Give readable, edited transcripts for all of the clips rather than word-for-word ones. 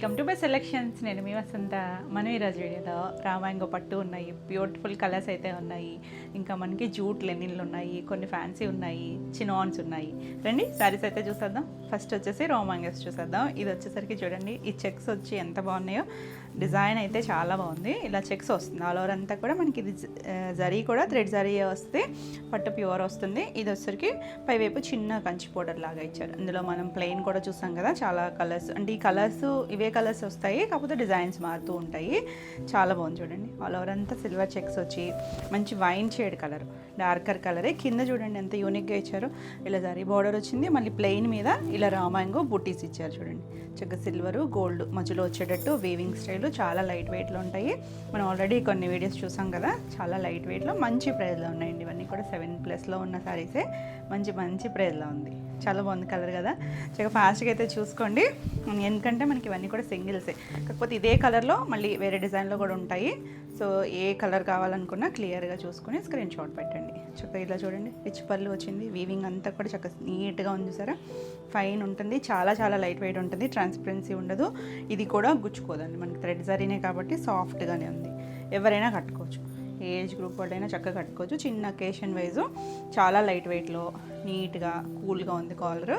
Welcome to my selections. నేను మీ వసంత. మనం ఈరోజు వీడియోలో రామాయంగో పట్టు ఉన్నాయి, బ్యూటిఫుల్ కలర్స్ అయితే ఉన్నాయి, ఇంకా మనకి జూట్ లెనిన్లు ఉన్నాయి, కొన్ని ఫ్యాన్సీ ఉన్నాయి, చినాన్స్ ఉన్నాయి. రండి శారీస్ అయితే చూసేద్దాం. ఫస్ట్ వచ్చేసి రామాయంగోస్ చూసేద్దాం. ఇది వచ్చేసరికి చూడండి, ఈ చెక్స్ వచ్చి ఎంత బాగున్నాయో. డిజైన్ అయితే చాలా బాగుంది. ఇలా చెక్స్ వస్తుంది ఆల్ ఓవర్ అంతా కూడా. మనకి ఇది జరీ కూడా థ్రెడ్ జరీ వస్తే పట్టు ప్యూర్ వస్తుంది. ఇది వచ్చేసరికి పైవైపు చిన్న కంచి పౌడర్ లాగా ఇచ్చారు. ఇందులో మనం ప్లెయిన్ కూడా చూసాం కదా, చాలా కలర్స్. అంటే ఈ కలర్స్ ఇవే కలర్స్ వస్తాయి, కాకపోతే డిజైన్స్ మారుతూ ఉంటాయి. చాలా బాగుంది చూడండి. ఆల్ ఓవర్ అంతా సిల్వర్ చెక్స్ వచ్చి మంచి వైన్ షేడ్ కలర్, డార్కర్ కలరే. కింద చూడండి ఎంత యూనిక్గా ఇచ్చారు. ఇలా జరీ బార్డర్ వచ్చింది, మళ్ళీ ప్లెయిన్ మీద ఇలా రామాయంగో బుట్టీస్ ఇచ్చారు చూడండి. చక్కగా సిల్వరు గోల్డ్ మధ్యలో వచ్చేటట్టు వీవింగ్ స్టైల్. చాలా లైట్ వెయిట్లో ఉంటాయి. మనం ఆల్రెడీ కొన్ని వీడియోస్ చూసాం కదా, చాలా లైట్ వెయిట్లో మంచి ప్రైస్లో ఉన్నాయండి. ఇవన్నీ కూడా 7+ ఉన్న సారీసే. మంచి మంచి ప్రైస్లో ఉంది. చాలా బాగుంది కలర్ కదా. చక్కగా ఫాస్ట్గా అయితే చూసుకోండి, ఎందుకంటే మనకి ఇవన్నీ కూడా సింగిల్సే. కాకపోతే ఇదే కలర్లో మళ్ళీ వేరే డిజైన్లో కూడా ఉంటాయి. సో ఏ కలర్ కావాలనుకున్నా క్లియర్గా చూసుకొని స్క్రీన్ షాట్ పెట్టండి. చక్కగా ఇలా చూడండి, రిచ్ పళ్ళు వచ్చింది. వీవింగ్ అంతా కూడా చక్కగా నీట్గా ఉంది చూసారా. ఫైన్ ఉంటుంది, చాలా చాలా లైట్ వెయిట్ ఉంటుంది, ట్రాన్స్పరెన్సీ ఉండదు. ఇది కూడా గుచ్చుకోదండి, మనకి థ్రెడ్ జరీనే కాబట్టి సాఫ్ట్గానే ఉంది. ఎవరైనా కట్టుకోవచ్చు, ఏజ్ గ్రూప్ వాళ్ళైనా చక్కగా కట్టుకోవచ్చు. చిన్న అకేషన్ వైజు చాలా లైట్ వెయిట్లో నీట్గా కూల్గా ఉంది కాలర్.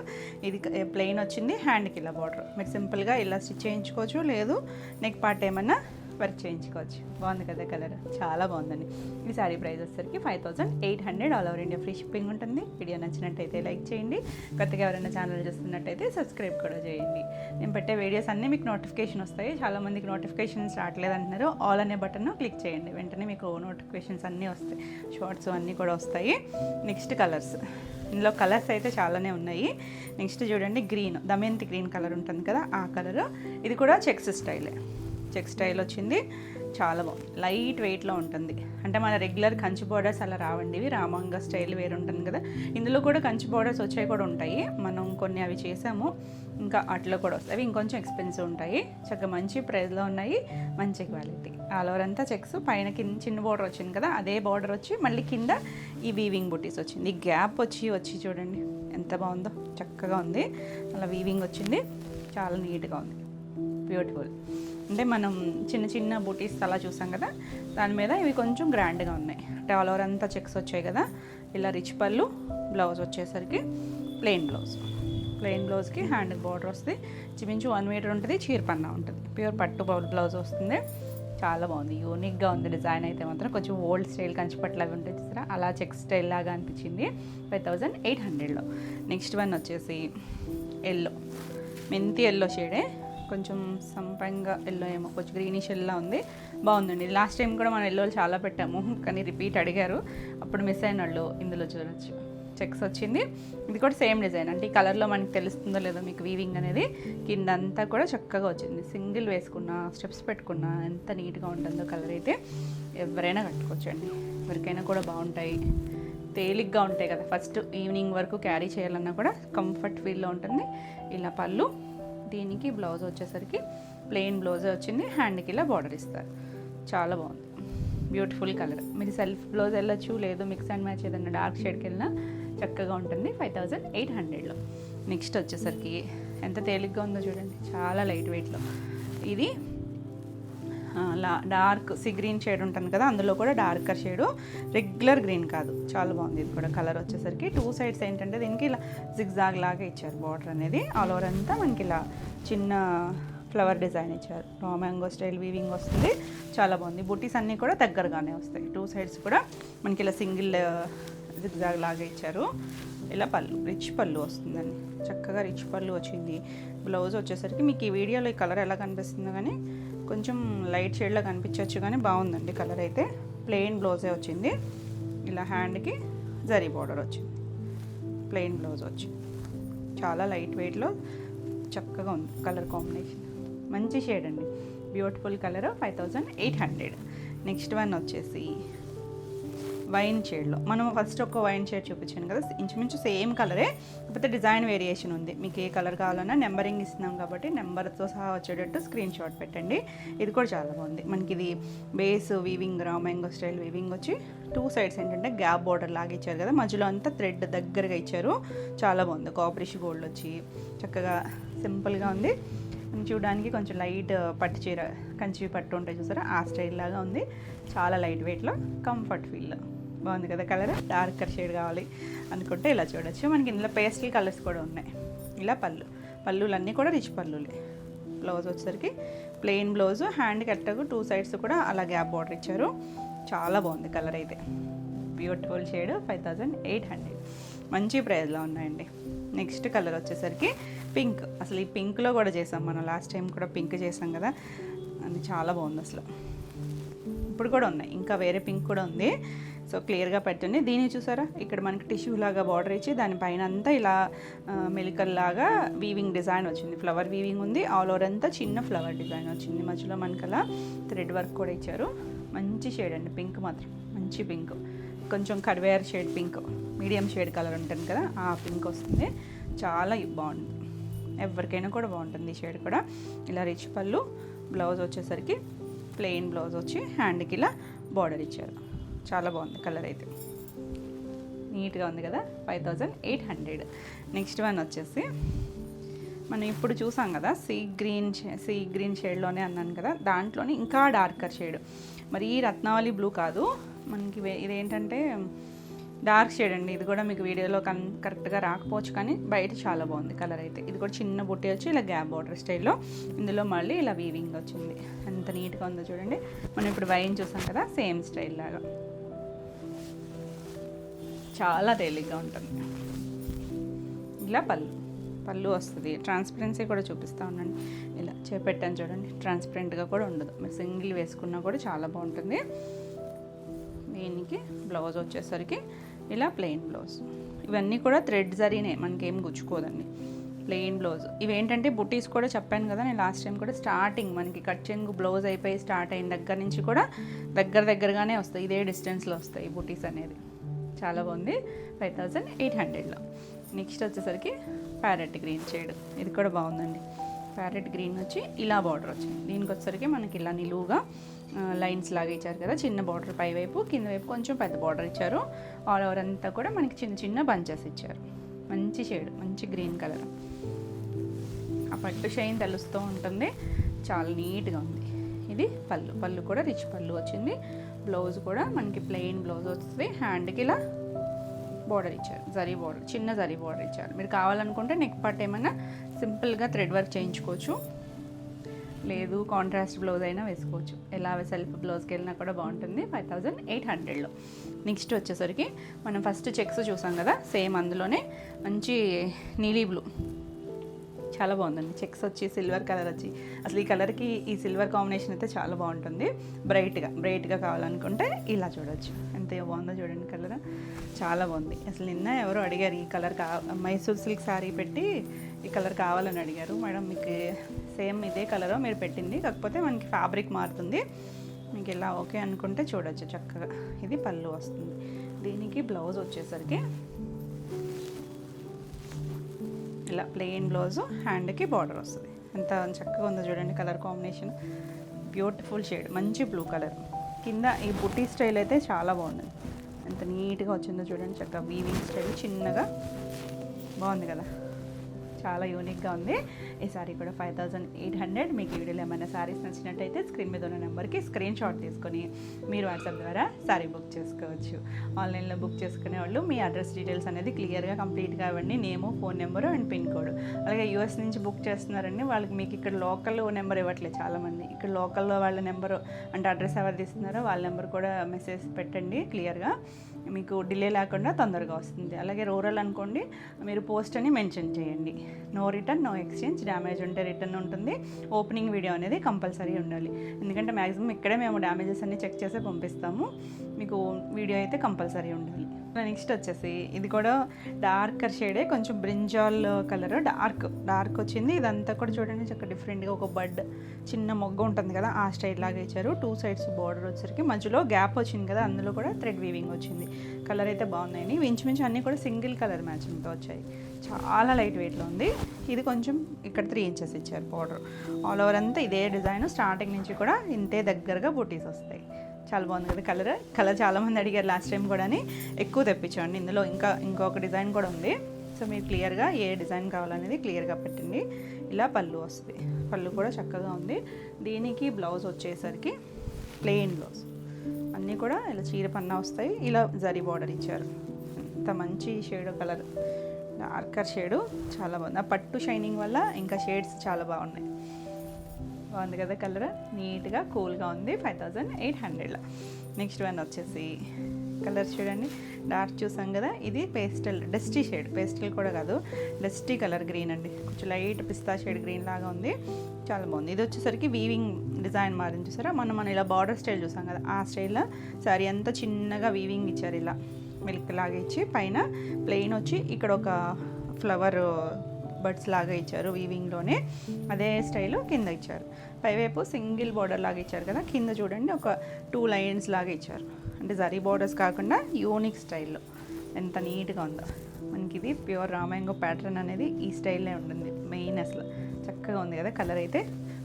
ఇది ప్లెయిన్ వచ్చింది, హ్యాండ్కి ఇలా బార్డర్. మీరు సింపుల్గా ఇలా స్టిచ్ చేయించుకోవచ్చు, లేదు నెక్ పార్ట్ ఏమన్నా వర్క్ చేయించుకోవచ్చు. బాగుంది కదా కలర్, చాలా బాగుందండి. ఈ శారీ ప్రైస్ వచ్చేసరికి 5800 all over India free shipping ఉంటుంది. వీడియో నచ్చినట్టయితే లైక్ చేయండి. కొత్తగా ఎవరైనా ఛానల్ చూస్తున్నట్టయితే సబ్స్క్రైబ్ కూడా చేయండి. నేను పెట్టే వీడియోస్ అన్నీ మీకు నోటిఫికేషన్ వస్తాయి. చాలామందికి నోటిఫికేషన్స్ రావట్లేదు అంటున్నారు. ఆల్ అనే బటన్ క్లిక్ చేయండి, వెంటనే మీకు నోటిఫికేషన్స్ అన్నీ వస్తాయి. షార్ట్స్ అన్నీ కూడా వస్తాయి. నెక్స్ట్ కలర్స్, ఇందులో కలర్స్ అయితే చాలానే ఉన్నాయి. నెక్స్ట్ చూడండి, గ్రీన్, దమయంతి గ్రీన్ కలర్ ఉంటుంది కదా, ఆ కలర్. ఇది కూడా చెక్స్ స్టైలే, చెక్ స్టైల్ వచ్చింది. చాలా బాగుంది, లైట్ వెయిట్లో ఉంటుంది. అంటే మన రెగ్యులర్ కంచి బోర్డర్స్ అలా రావండి, ఇవి రామాంగ స్టైల్ వేరు ఉంటుంది కదా. ఇందులో కూడా కంచి బోర్డర్స్ వచ్చాయి కూడా ఉంటాయి. మనం కొన్ని అవి చేసాము, ఇంకా అట్లా కూడా వస్తాయి. అవి ఇంకొంచెం ఎక్స్పెన్సివ్ ఉంటాయి. చక్కగా మంచి ప్రైస్లో ఉన్నాయి, మంచి క్వాలిటీ. ఆల్ ఓవర్ అంతా చెక్స్. పైన కింద చిన్న బోర్డర్ వచ్చింది కదా, అదే బార్డర్ వచ్చి మళ్ళీ కింద ఈ వీవింగ్ బుటీస్ వచ్చింది. ఈ గ్యాప్ వచ్చి చూడండి ఎంత బాగుందో, చక్కగా ఉంది. అలా వీవింగ్ వచ్చింది, చాలా నీట్గా ఉంది, బ్యూటిఫుల్. అంటే మనం చిన్న చిన్న బూటీస్ అలా చూసాం కదా, దాని మీద ఇవి కొంచెం గ్రాండ్గా ఉన్నాయి. అంటే ఆల్ ఓవర్ అంతా చెక్స్ వచ్చాయి కదా. ఇలా రిచ్ పళ్ళు, బ్లౌజ్ వచ్చేసరికి ప్లెయిన్ బ్లౌజ్. ప్లెయిన్ బ్లౌజ్కి హ్యాండ్ బార్డర్ వస్తుంది. చిమించు 1 మీటర్ ఉంటుంది, చీరపన్నా ఉంటుంది. ప్యూర్ పట్టు బ్లౌజ్ వస్తుంది. చాలా బాగుంది, యూనిక్గా ఉంది. డిజైన్ అయితే మాత్రం కొంచెం ఓల్డ్ స్టైల్ కంచిపట్లు అవి ఉంటాయి చూసారా, అలా చెక్ స్టైల్ లాగా అనిపించింది. 5800లో. నెక్స్ట్ వన్ వచ్చేసి ఎల్లో, మెంతి ఎల్లో షేడే, కొంచెం సంపంగా ఎల్లో ఏమో, కొంచెం గ్రీనిష్ ఎల్లో ఉంది. బాగుందండి. లాస్ట్ టైం కూడా మనం ఎల్లోలు చాలా పెట్టాము, కానీ రిపీట్ అడిగారు, అప్పుడు మిస్ అయిన వాళ్ళు ఇందులో చూడొచ్చు. చెక్స్ వచ్చింది. ఇది కూడా సేమ్ డిజైన్. అంటే ఈ కలర్లో మనకి తెలుస్తుందో లేదో మీకు వీవింగ్ అనేది. కింద అంతా కూడా చక్కగా వచ్చింది. సింగిల్ వేసుకున్నా, స్టెప్స్ పెట్టుకున్నా ఎంత నీట్గా ఉంటుందో కలర్ అయితే. ఎవరైనా కట్టుకోవచ్చండి, ఎవరికైనా కూడా బాగుంటాయి. తేలిగ్గా ఉంటాయి కదా, ఫస్ట్ ఈవినింగ్ వరకు క్యారీ చేయాలన్నా కూడా కంఫర్ట్ ఫీల్లో ఉంటుంది. ఇలా పళ్ళు, దీనికి బ్లౌజ్ వచ్చేసరికి ప్లెయిన్ బ్లౌజ్ వచ్చింది, హ్యాండ్కి ఇలా బార్డర్ ఇస్తారు. చాలా బాగుంది, బ్యూటిఫుల్ కలర్. మీరు సెల్ఫ్ బ్లౌజ్ వెళ్ళొచ్చు, లేదు మిక్స్ అండ్ మ్యాచ్ ఏదన్నా డార్క్ షేడ్కి వెళ్ళినా చక్కగా ఉంటుంది. 5800లో. నెక్స్ట్ వచ్చేసరికి ఎంత తేలిగ్గా ఉందో చూడండి, చాలా లైట్ వెయిట్లో. ఇది డార్క్ సీ గ్రీన్ షేడ్ ఉంటుంది కదా, అందులో కూడా డార్కర్ షేడు, రెగ్యులర్ గ్రీన్ కాదు. చాలా బాగుంది. ఇది కూడా కలర్ వచ్చేసరికి 2 సైడ్స్ ఏంటంటే దీనికి ఇలా జిగ్జాగ్ లాగా ఇచ్చారు బార్డర్ అనేది. ఆల్ ఓవర్ అంతా మనకి ఇలా చిన్న ఫ్లవర్ డిజైన్ ఇచ్చారు. రామాంగో స్టైల్ వీవింగ్ వస్తుంది. చాలా బాగుంది. బుటీస్ అన్నీ కూడా దగ్గరగానే వస్తాయి. 2 సైడ్స్ కూడా మనకి ఇలా సింగిల్ జిగ్జాగ్ లాగా ఇచ్చారు. ఇలా పళ్ళు, రిచ్ పళ్ళు వస్తుందండి. చక్కగా రిచ్ పళ్ళు వచ్చింది. బ్లౌజ్ వచ్చేసరికి మీకు ఈ వీడియోలో ఈ కలర్ ఎలా కనిపిస్తుందో కానీ కొంచెం లైట్ షేడ్లో కనిపించవచ్చు, కానీ బాగుందండి కలర్ అయితే. ప్లెయిన్ బ్లౌజే వచ్చింది. ఇలా హ్యాండ్కి జరీ బార్డర్ వచ్చింది, ప్లెయిన్ బ్లౌజ్ వచ్చింది. చాలా లైట్ వెయిట్లో చక్కగా ఉంది కలర్ కాంబినేషన్. మంచి షేడ్ అండి, బ్యూటిఫుల్ కలర్. 5800. నెక్స్ట్ వన్ వచ్చేసి వైన్ షేడ్లో. మనం ఫస్ట్ ఒక వైన్ షేడ్ చూపించాను కదా, ఇంచుమించు సేమ్ కలరే, కాకపోతే డిజైన్ వేరియేషన్ ఉంది. మీకు ఏ కలర్ కావాలన్నా నెంబరింగ్ ఇస్తున్నాం కాబట్టి నెంబర్తో సహా వచ్చేటట్టు స్క్రీన్ షాట్ పెట్టండి. ఇది కూడా చాలా బాగుంది. మనకి ఇది బేస్ వీవింగ్, రామాంగో స్టైల్ వీవింగ్ వచ్చి 2 సైడ్స్ ఏంటంటే గ్యాప్ బార్డర్ లాగా ఇచ్చారు కదా, మధ్యలో అంతా థ్రెడ్ దగ్గరగా ఇచ్చారు. చాలా బాగుంది. కాపరిష్ గోల్డ్ వచ్చి చక్కగా సింపుల్గా ఉంది. చూడడానికి కొంచెం లైట్ పట్టు చీర, కంచి పట్టు ఉంటాయి చూసారా, ఆ స్టైల్ లాగా ఉంది. చాలా లైట్ వెయిట్లో, కంఫర్ట్ ఫీల్. బాగుంది కదా కలర్. డార్కర్ షేడ్ కావాలి అనుకుంటే ఇలా చూడొచ్చు. మనకి ఇందులో పేస్టల్ కలర్స్ కూడా ఉన్నాయి. ఇలా పళ్ళులన్నీ కూడా రిచ్ పళ్ళులే. బ్లౌజ్ వచ్చేసరికి ప్లెయిన్ బ్లౌజ్, హ్యాండ్ కట్టకు 2 సైడ్స్ కూడా అలా గ్యాప్ బార్డర్ ఇచ్చారు. చాలా బాగుంది కలర్ అయితే. Beautiful shade. 5800 మంచి ప్రైస్లో ఉన్నాయండి. నెక్స్ట్ కలర్ వచ్చేసరికి పింక్. అసలు ఈ పింక్లో కూడా చేసాం మనం, లాస్ట్ టైం కూడా పింక్ చేసాం కదా, అది చాలా బాగుంది అసలు. ఇప్పుడు కూడా ఉన్నాయి, ఇంకా వేరే పింక్ కూడా ఉంది. సో క్లియర్గా పెట్టండి. దీన్ని చూసారా, ఇక్కడ మనకి టిష్యూ లాగా బార్డర్ ఇచ్చి దానిపైన అంతా ఇలా మెలికల్లాగా వీవింగ్ డిజైన్ వచ్చింది. ఫ్లవర్ వీవింగ్ ఉంది. ఆల్ ఓవర్ అంతా చిన్న ఫ్లవర్ డిజైన్ వచ్చింది. మధ్యలో మనకి అలా థ్రెడ్ వర్క్ కూడా ఇచ్చారు. మంచి షేడ్ అండి పింక్ మాత్రం, మంచి పింక్. కొంచెం కర్వేర్ shade pink, medium shade colour ఉంటుంది కదా, ఆ పింక్ వస్తుంది. చాలా బాగుంటుంది, ఎవరికైనా కూడా బాగుంటుంది ఈ షేడ్ కూడా. ఇలా రిచ్ పళ్ళు, బ్లౌజ్ వచ్చేసరికి ప్లెయిన్ బ్లౌజ్ వచ్చి హ్యాండ్కి ఇలా బార్డర్ ఇచ్చారు. చాలా బాగుంది కలర్ అయితే, నీట్గా ఉంది కదా. 5800. నెక్స్ట్ వన్ వచ్చేసి మనం ఇప్పుడు చూసాం కదా, సీ గ్రీన్ షేడ్లోనే అన్నాను కదా, దాంట్లోనే ఇంకా డార్కర్ షేడ్. మరి ఈ రత్నావళి బ్లూ కాదు మనకి, ఇదేంటంటే డార్క్ షేడ్ అండి. ఇది కూడా మీకు వీడియోలో కరెక్ట్గా రాకపోవచ్చు, కానీ బయట చాలా బాగుంది కలర్ అయితే. ఇది కూడా చిన్న బుట్టి వచ్చి ఇలా గ్యాప్ బార్డర్ స్టైల్లో, ఇందులో మళ్ళీ ఇలా వీవింగ్ వచ్చింది. ఎంత నీట్గా ఉందో చూడండి. మనం ఇప్పుడు వైన్ చూసాం కదా, సేమ్ స్టైల్ లాగా చాలా తేలిగ్గా ఉంటుంది. ఇలా పళ్ళు వస్తుంది. ట్రాన్స్పరెన్సీ కూడా చూపిస్తూ ఉండండి. ఇలా చేపెట్టాను చూడండి, ట్రాన్స్పరెంట్గా కూడా ఉండదు. మీరు సింగిల్ వేసుకున్నా కూడా చాలా బాగుంటుంది. దీనికి బ్లౌజ్ వచ్చేసరికి ఇలా ప్లెయిన్ బ్లౌజ్. ఇవన్నీ కూడా థ్రెడ్ జరీనే, మనకేం గుచ్చుకోదండి. Plain blouse. ఇవేంటంటే బుటీస్ కూడా చెప్పాను కదా నేను లాస్ట్ టైం కూడా, స్టార్టింగ్ మనకి కట్ చెంగు బ్లౌజ్ అయిపోయి స్టార్ట్ అయిన దగ్గర నుంచి కూడా దగ్గరగానే వస్తాయి. ఇదే డిస్టెన్స్లో వస్తాయి బుటీస్ అనేది. చాలా బాగుంది. 5800లో. నెక్స్ట్ వచ్చేసరికి ప్యారెట్ గ్రీన్ షేడ్. ఇది కూడా బాగుందండి. ప్యారెట్ గ్రీన్ వచ్చి ఇలా బార్డర్ వచ్చింది. దీనికి వచ్చేసరికి మనకి ఇలా నిలువుగా లైన్స్ లాగా ఇచ్చారు కదా, చిన్న బార్డర్ పై వైపు, కింద వైపు కొంచెం పెద్ద బార్డర్ ఇచ్చారు. ఆల్ ఓవర్ అంతా కూడా మనకి చిన్న చిన్న బంచెస్ ఇచ్చారు. మంచి షేడ్, మంచి గ్రీన్ కలర్. ఆ పట్టు షైన్ తెలుస్తూ ఉంటుంది. చాలా నీట్గా ఉంది. ఇది పళ్ళు కూడా రిచ్ పళ్ళు వచ్చింది. బ్లౌజ్ కూడా మనకి ప్లెయిన్ బ్లౌజ్ వస్తుంది. హ్యాండ్కి ఇలా బార్డర్ ఇచ్చారు, జరీ బార్డర్, చిన్న జరీ బార్డర్ ఇచ్చారు. మీరు కావాలనుకుంటే నెక్ పార్ట్ ఏమైనా సింపుల్గా థ్రెడ్ వర్క్ చేయించుకోవచ్చు, లేదు కాంట్రాస్ట్ బ్లౌజ్ అయినా వేసుకోవచ్చు. ఎలా సెల్ఫ్ బ్లౌజ్కి వెళ్ళినా కూడా బాగుంటుంది. 5800లో. నెక్స్ట్ వచ్చేసరికి మనం ఫస్ట్ చెక్స్ చూసాం కదా, సేమ్ అందులోనే మంచి నీలీ బ్లూ. చాలా బాగుందండి. చెక్స్ వచ్చి సిల్వర్ కలర్ వచ్చి, అసలు ఈ కలర్కి ఈ సిల్వర్ కాంబినేషన్ అయితే చాలా బాగుంటుంది. బ్రైట్గా కావాలనుకుంటే ఇలా చూడవచ్చు. ఎంత బాగుందో చూడండి కలర్, చాలా బాగుంది. అసలు నిన్న ఎవరో అడిగారు ఈ కలర్ మైసూర్ సిల్క్ శారీ పెట్టి ఈ కలర్ కావాలని అడిగారు. మేడం మీకు సేమ్ ఇదే కలర్ మీరు పెట్టింది, కాకపోతే మనకి ఫ్యాబ్రిక్ మారుతుంది, మీకు ఇలా ఓకే అనుకుంటే చూడొచ్చు చక్కగా. ఇది పళ్ళు వస్తుంది. దీనికి బ్లౌజ్ వచ్చేసరికి ఇలా ప్లెయిన్ బ్లౌజు, హ్యాండ్కి బార్డర్ వస్తుంది. ఎంత చక్కగా ఉందో చూడండి కలర్ కాంబినేషన్. బ్యూటిఫుల్ షేడ్, మంచి బ్లూ కలర్. కింద ఈ బుట్టి స్టైల్ అయితే చాలా బాగుంది. ఎంత నీట్గా వచ్చిందో చూడండి, చక్కగా వీవింగ్ స్టైల్ చిన్నగా బాగుంది కదా, చాలా యూనిక్గా ఉంది. ఈ సారీ కూడా 5800. మీకు వీడియోలో ఏమైనా సారీస్ నచ్చినట్టయితే స్క్రీన్ మీద ఉన్న నెంబర్కి స్క్రీన్ షాట్ తీసుకొని మీరు వాట్సాప్ ద్వారా సారీ బుక్ చేసుకోవచ్చు. ఆన్లైన్లో బుక్ చేసుకునే వాళ్ళు మీ అడ్రస్ డీటెయిల్స్ అనేది క్లియర్గా కంప్లీట్గా ఇవ్వండి. Name, phone number and pin code. అలాగే యూఎస్ నుంచి బుక్ చేస్తున్నారండి, వాళ్ళకి మీకు ఇక్కడ లోకల్ నెంబర్ ఇవ్వట్లేదు చాలామంది. ఇక్కడ లోకల్లో వాళ్ళ నెంబరు అంటే అడ్రస్ ఎవరు తీస్తున్నారో వాళ్ళ నెంబర్ కూడా మెసేజ్ పెట్టండి క్లియర్గా, మీకు డిలే లేకుండా తొందరగా వస్తుంది. అలాగే రూరల్ అనుకోండి, మీరు పోస్ట్ అని మెన్షన్ చేయండి. No return, no exchange. Damage ఉంటే రిటర్న్ ఉంటుంది. ఓపెనింగ్ వీడియో అనేది కంపల్సరీ ఉండాలి, ఎందుకంటే మ్యాక్సిమం ఇక్కడే మేము డ్యామేజెస్ అన్ని చెక్ చేసి పంపిస్తాము. మీకు వీడియో అయితే కంపల్సరీ ఉండాలి. నెక్స్ట్ వచ్చేసి ఇది కూడా డార్కర్ షేడే, కొంచెం బ్రింజాల్ కలర్, డార్క్ వచ్చింది. ఇదంతా కూడా చూడండి చక్కగా డిఫరెంట్గా ఒక బడ్, చిన్న మొగ్గ ఉంటుంది కదా ఆ స్టైల్ లాగా ఇచ్చారు. 2 సైడ్స్ బార్డర్ వచ్చేసరికి మధ్యలో గ్యాప్ వచ్చింది కదా, అందులో కూడా థ్రెడ్ వీవింగ్ వచ్చింది. కలర్ అయితే బాగున్నాయి. ఇంచుమించు అన్నీ కూడా సింగిల్ కలర్ మ్యాచింగ్తో వచ్చాయి. చాలా లైట్ వెయిట్లో ఉంది. ఇది కొంచెం ఇక్కడ 3 ఇంచెస్ ఇచ్చారు బార్డర్. ఆల్ ఓవర్ అంతా ఇదే డిజైన్, స్టార్టింగ్ నుంచి కూడా ఇంతే దగ్గరగా బూటీస్ వస్తాయి. చాలా బాగుంది కదా కలర్ చాలామంది అడిగారు లాస్ట్ టైం కూడా అని ఎక్కువ తెప్పించండి. ఇందులో ఇంకొక డిజైన్ కూడా ఉంది. సో మీరు క్లియర్గా ఏ డిజైన్ కావాలనేది క్లియర్గా పెట్టండి. ఇలా పళ్ళు వస్తుంది, పళ్ళు కూడా చక్కగా ఉంది. దీనికి బ్లౌజ్ వచ్చేసరికి ప్లెయిన్ బ్లౌజ్, అన్నీ కూడా ఇలా చీర పన్నా వస్తాయి. ఇలా జరీ బార్డర్ ఇచ్చారు. ఇంత మంచి షేడ్ కలర్, డార్కర్ షేడు, చాలా బాగుంది. ఆ పట్టు షైనింగ్ వల్ల ఇంకా షేడ్స్ చాలా బాగున్నాయి. బాగుంది కదా కలర్, నీట్గా కూల్గా ఉంది. 5800. నెక్స్ట్ వన్ వచ్చేసి కలర్ చూడండి, డార్క్ చూసాం కదా, ఇది పేస్టల్ డస్టీ షేడ్, పేస్టల్ కూడా కాదు డస్టీ కలర్ గ్రీన్ అండి, కొంచెం లైట్ పిస్తా షేడ్ గ్రీన్ లాగా ఉంది, చాలా బాగుంది. ఇది వచ్చేసరికి వీవింగ్ డిజైన్ మారింది చూసారా, మనం ఇలా బార్డర్ స్టైల్ చూసాం కదా, ఆ స్టైల్లో సారీ అంతా చిన్నగా వీవింగ్ ఇచ్చారు, ఇలా మిల్క్ లాగా ఇచ్చి పైన ప్లెయిన్ వచ్చి ఇక్కడ ఒక ఫ్లవర్ బడ్స్ లాగా ఇచ్చారు వీవింగ్లోనే, అదే స్టైల్ కింద ఇచ్చారు. పైవైపు సింగిల్ బార్డర్ లాగా ఇచ్చారు కదా, కింద చూడండి ఒక 2 లైన్స్ లాగా ఇచ్చారు, అంటే జరీ బార్డర్స్ కాకుండా యూనిక్ స్టైల్లో ఎంత నీట్గా ఉందో. మనకి ఇది ప్యూర్ రామాయంగో ప్యాటర్న్ అనేది ఈ స్టైల్లో ఉంటుంది మెయిన్, అసలు చక్కగా ఉంది కదా. కలర్ అయితే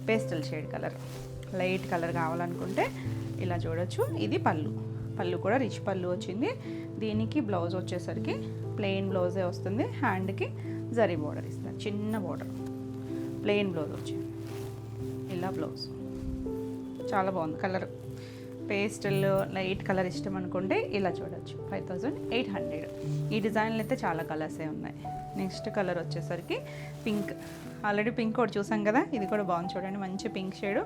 pastel shade colour, light colour కావాలనుకుంటే ఇలా చూడొచ్చు. ఇది పళ్ళు, పళ్ళు కూడా రిచ్ పళ్ళు వచ్చింది. దీనికి బ్లౌజ్ వచ్చేసరికి ప్లెయిన్ బ్లౌజే వస్తుంది, హ్యాండ్కి జరీ బార్డర్ ఇస్తారు, చిన్న బార్డర్, ప్లెయిన్ బ్లౌజ్ వచ్చింది. ఇలా బ్లౌజ్ చాలా బాగుంది కలర్, పేస్టల్ లైట్ కలర్ ఇష్టం అనుకుంటే ఇలా చూడొచ్చు. 5800. ఈ డిజైన్లు అయితే చాలా కలర్సే ఉన్నాయి. నెక్స్ట్ కలర్ వచ్చేసరికి పింక్, ఆల్రెడీ పింక్ ఒకటి చూసాం కదా, ఇది కూడా బాగుంది చూడండి, మంచి pink shade,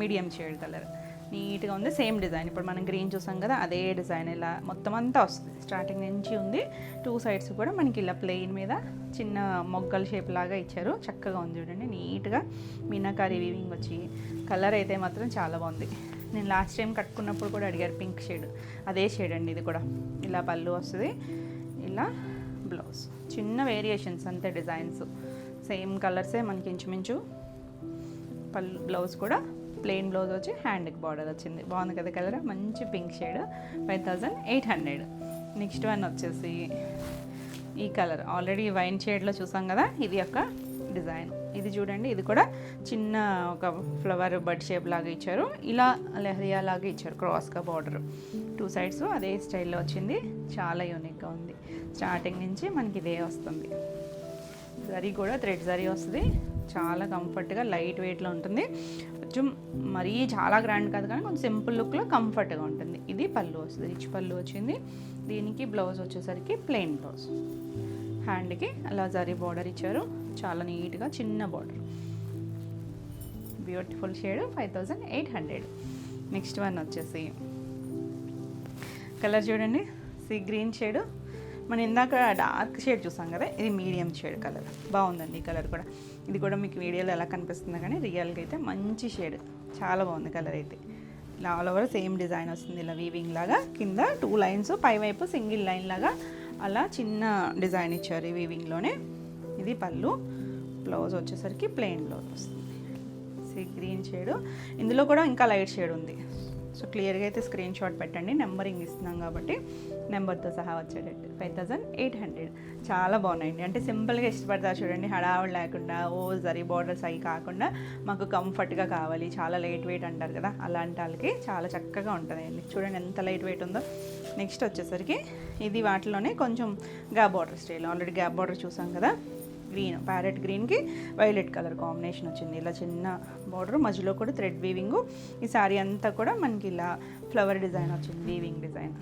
medium shade colour, నీట్గా ఉంది. సేమ్ డిజైన్, ఇప్పుడు మనం గ్రీన్ చూసాం కదా అదే డిజైన్, ఇలా మొత్తం అంతా వస్తుంది, స్టార్టింగ్ నుంచి ఉంది. 2 సైడ్స్ కూడా మనకి ఇలా ప్లెయిన్ మీద చిన్న మొగ్గల షేప్ లాగా ఇచ్చారు, చక్కగా ఉంది చూడండి, నీట్గా మీనాకారి వీవింగ్ వచ్చి. కలర్ అయితే మాత్రం చాలా బాగుంది. నేను లాస్ట్ టైం కట్టుకున్నప్పుడు కూడా అడిగారు పింక్ షేడ్, అదే షేడ్ అండి ఇది కూడా. ఇలా పళ్ళు వస్తుంది, ఇలా బ్లౌజ్, చిన్న వేరియేషన్స్ అంతే, డిజైన్స్ సేమ్ కలర్సే మనకి ఇంచుమించు. పళ్ళు బ్లౌజ్ కూడా ప్లెయిన్ బ్లౌజ్ వచ్చి హ్యాండ్కి బార్డర్ వచ్చింది, బాగుంది కదా కలర్, మంచి పింక్ షేడ్. 5800. నెక్స్ట్ వన్ వచ్చేసి ఈ కలర్, ఆల్రెడీ వైన్ షేడ్లో చూసాం కదా, ఇది యొక్క డిజైన్. ఇది చూడండి, ఇది కూడా చిన్న ఒక ఫ్లవర్ బడ్ షేప్ లాగా ఇచ్చారు, ఇలా లెహరియా లాగా ఇచ్చారు, క్రాస్గా బార్డర్, 2 సైడ్స్ అదే స్టైల్లో వచ్చింది, చాలా యూనిక్గా ఉంది. స్టార్టింగ్ నుంచి మనకి ఇదే వస్తుంది, జరీ కూడా థ్రెడ్ జరీ వస్తుంది, చాలా కంఫర్ట్గా లైట్ వెయిట్లో ఉంటుంది. కొంచెం మరీ చాలా గ్రాండ్ కాదు కానీ కొంచెం సింపుల్ లుక్లో కంఫర్ట్గా ఉంటుంది. ఇది పళ్ళు వస్తుంది, రిచ్ పళ్ళు వచ్చింది. దీనికి బ్లౌజ్ వచ్చేసరికి ప్లెయిన్ బ్లౌజ్, హ్యాండ్కి అలా జరీ బార్డర్ ఇచ్చారు, చాలా నీట్గా చిన్న border, beautiful shade. 5800. Next one వచ్చేసి కలర్ చూడండి, సీ గ్రీన్ షేడ్, మనం ఇందాక డార్క్ షేడ్ చూసాం కదా, ఇది మీడియం షేడ్ కలర్, బాగుందండి ఈ కలర్ కూడా. ఇది కూడా మీకు వీడియోలో ఎలా కనిపిస్తుందో కానీ రియల్గా అయితే మంచి షేడ్, చాలా బాగుంది కలర్ అయితే. ఇలా ఆల్ ఓవర్ సేమ్ డిజైన్ వస్తుంది, ఇలా వీవింగ్ లాగా, కింద 2 లైన్స్, పైవైపు సింగిల్ లైన్ లాగా అలా చిన్న డిజైన్ ఇచ్చారు ఈ వీవింగ్లోనే. ఇది పళ్ళు, బ్లౌజ్ వచ్చేసరికి ప్లెయిన్ బ్లౌజ్ వస్తుంది, సీ గ్రీన్ షేడ్. ఇందులో కూడా ఇంకా లైట్ షేడ్ ఉంది, సో క్లియర్గా అయితే స్క్రీన్ షాట్ పెట్టండి, నెంబరింగ్ ఇస్తున్నాం కాబట్టి నెంబర్తో సహా వచ్చేటట్టు. 5800. చాలా బాగున్నాయండి, అంటే సింపుల్గా ఇష్టపడతారు చూడండి, హడావుడు లేకుండా ఓ జరీ బార్డర్స్ అవి కాకుండా మాకు కంఫర్ట్గా కావాలి, చాలా లైట్ వెయిట్ అంటారు కదా, అలాంటి వాళ్ళకి చాలా చక్కగా ఉంటుందండి. చూడండి ఎంత లైట్ వెయిట్ ఉందో. నెక్స్ట్ వచ్చేసరికి ఇది వాటిలోనే కొంచెం gap border style, already gap border చూసాం కదా, గ్రీన్, ప్యారెట్ గ్రీన్కి వైలెట్ కలర్ కాంబినేషన్ వచ్చింది, ఇలా చిన్న బార్డర్, మధ్యలో కూడా థ్రెడ్ వీవింగ్. ఈ శారీ అంతా కూడా మనకి ఇలా ఫ్లవర్ డిజైన్ వచ్చింది, వీవింగ్ డిజైన్,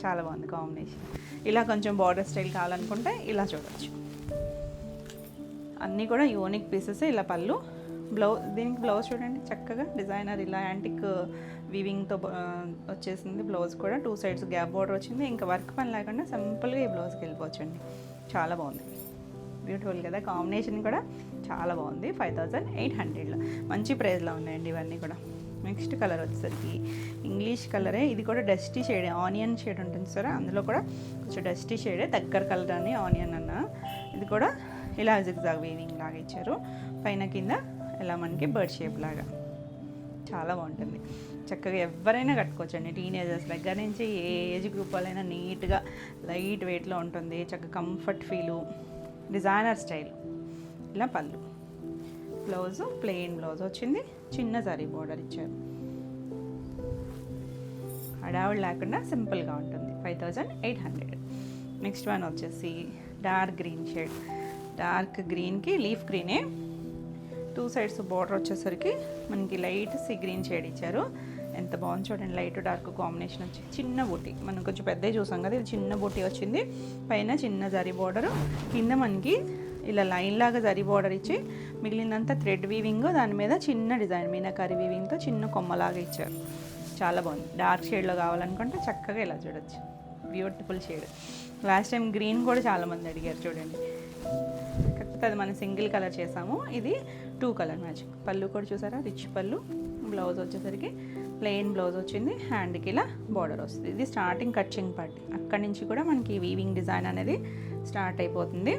చాలా బాగుంది కాంబినేషన్. ఇలా కొంచెం బార్డర్ స్టైల్ కావాలనుకుంటే ఇలా చూడవచ్చు. అన్నీ కూడా యూనిక్ పీసెస్. ఇలా పళ్ళు, బ్లౌజ్, దీనికి బ్లౌజ్ చూడండి చక్కగా డిజైనర్ ఇలా యాంటిక్ వీవింగ్తో వచ్చేసింది. బ్లౌజ్ కూడా 2 సైడ్స్ గ్యాప్ బార్డర్ వచ్చింది, ఇంకా వర్క్ పని లేకుండా సింపుల్గా ఈ బ్లౌజ్కి వెళ్ళిపోవచ్చండి, చాలా బాగుంది, బ్యూటిఫుల్ కదా, కాంబినేషన్ కూడా చాలా బాగుంది. 5800లో మంచి ప్రైస్లో ఉన్నాయండి ఇవన్నీ కూడా. నెక్స్ట్ కలర్ వచ్చేసరికి ఇంగ్లీష్ కలరే, ఇది కూడా డస్టీ షేడ్, ఆనియన్ షేడ్ ఉంటుంది సరే, అందులో కూడా కొంచెం డస్టీ షేడే, దగ్గర కలర్ అని ఆనియన్ అన్న. ఇది కూడా ఇలా జిగ్జాగ్ వీవింగ్ లాగా ఇచ్చారు, పైన కింద ఇలా మనకి బర్డ్ షేప్ లాగా, చాలా బాగుంటుంది. చక్కగా ఎవరైనా కట్టుకోవచ్చండి, టీనేజర్స్ దగ్గర నుంచి ఏ ఏజ్ గ్రూప్ వాళ్ళైనా నీట్గా లైట్ వెయిట్లో ఉంటుంది, చక్కగా కంఫర్ట్ ఫీలు, డిజైనర్ స్టైల్. ఇలా పళ్ళు, బ్లౌజ్ ప్లెయిన్ బ్లౌజ్ వచ్చింది, చిన్న జరీ బార్డర్ ఇచ్చారు, హడావుడు లేకుండా సింపుల్గా ఉంటుంది. 5800. నెక్స్ట్ వన్ వచ్చేసి డార్క్ గ్రీన్ షేడ్, డార్క్ గ్రీన్కి లీఫ్ గ్రీనే, 2 సైడ్స్ బార్డర్ వచ్చేసరికి మనకి లైట్ సీ గ్రీన్ షేడ్ ఇచ్చారు. ఎంత బాగుంది చూడండి, లైట్ డార్క్ కాంబినేషన్ వచ్చి చిన్న బూటీ, మనం కొంచెం పెద్దవి చూసాం కదా, ఇది చిన్న బూటీ వచ్చింది. పైన చిన్న జరీ బార్డర్, కింద మనకి ఇలా లైన్ లాగా జరీ బార్డర్ ఇచ్చి మిగిలినంత థ్రెడ్ వీవింగ్, దాని మీద చిన్న డిజైన్ మీనాకారి వీవింగ్తో చిన్న కొమ్మలాగా ఇచ్చారు. చాలా బాగుంది. డార్క్ షేడ్లో కావాలనుకుంటే చక్కగా ఇలా చూడొచ్చు, beautiful shade. Last time green కూడా చాలామంది అడిగారు చూడండి, కాకపోతే అది మనం సింగిల్ కలర్ చేసాము, ఇది 2 కలర్ మ్యాచింగ్. పళ్ళు కూడా చూసారా, రిచ్ పళ్ళు. బ్లౌజ్ వచ్చేసరికి ప్లెయిన్ బ్లౌజ్ వచ్చింది, హ్యాండ్కి ఇలా బార్డర్ వస్తుంది. ఇది స్టార్టింగ్ కట్చింగ్ పార్ట్, అక్కడి నుంచి కూడా మనకి వీవింగ్ డిజైన్ అనేది స్టార్ట్ అయిపోతుంది.